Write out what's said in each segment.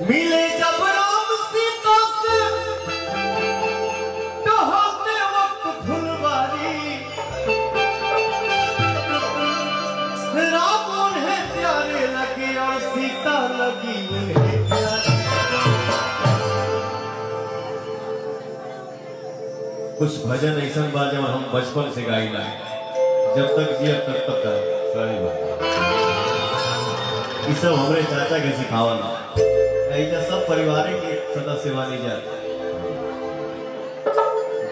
मिले जब राम सीता से टहलते वक्त फुलवारी, राम उन्हें प्यारे लगे और सीता लगी उन्हें प्यारी। कुछ भजन ऐसा बात जब हम बचपन से गाइला, जब तक जिया तब तक सही बात। ये सब हमारे चाचा के सिखावल, ऐसा सब परिवार के सदस्य मानी जाए।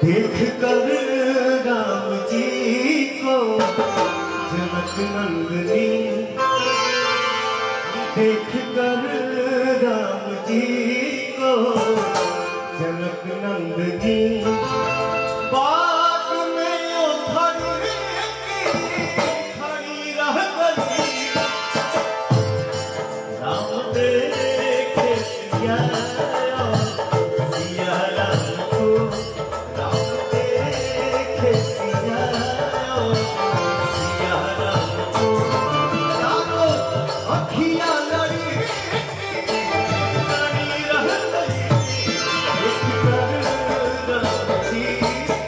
देख कर राम जी को जनक नंदनी, देख कर राम जी को जनक नंदनी, बाग में खड़ी रह गई। राम देखे सिया राम को, राम देखे सिया राम को, राम अखियां लड़ी रह गई। देख कर राम जी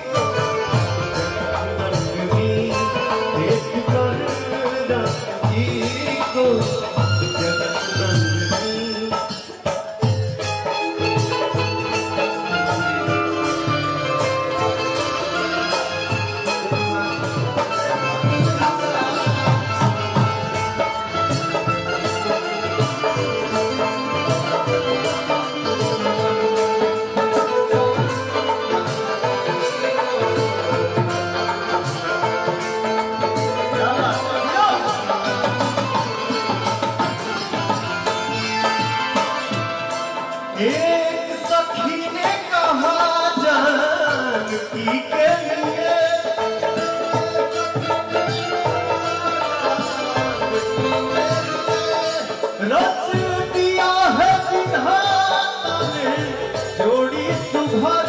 को जनक नंदनी, देख कर राम जी को जनक नंदनी। एक सखी ने कहा जानकी के लिए, रच दिया है विधाता ने जोड़ी सुभर।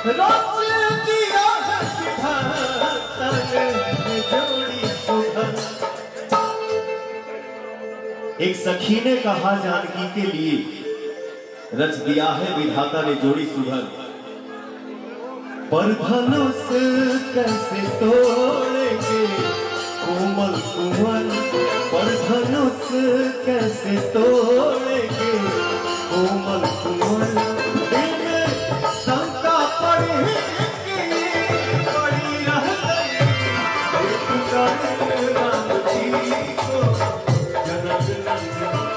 रच दिया है विधाता ने जोड़ी सुभर। एक सखी ने कहा जानकी के लिए, रच दिया है विधाता ने जोड़ी सुभग। पर धनुष कैसे तोड़ेंगे कोमल कुंवर, पर धनुष कैसे तोड़ेंगे कोमल कुंवर। दिल में शंका पड़ी रह गई। देख कर राम जी को जनक नंदनी,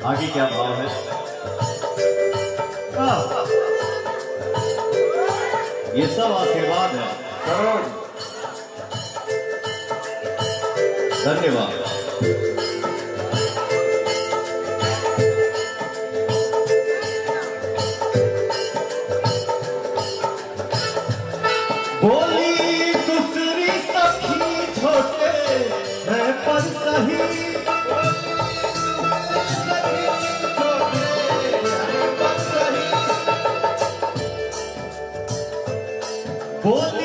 आगे क्या भाव है? ये सब आशीर्वाद है। धन्यवाद। बोली दूसरी सखी छोटे है पर सही, बोली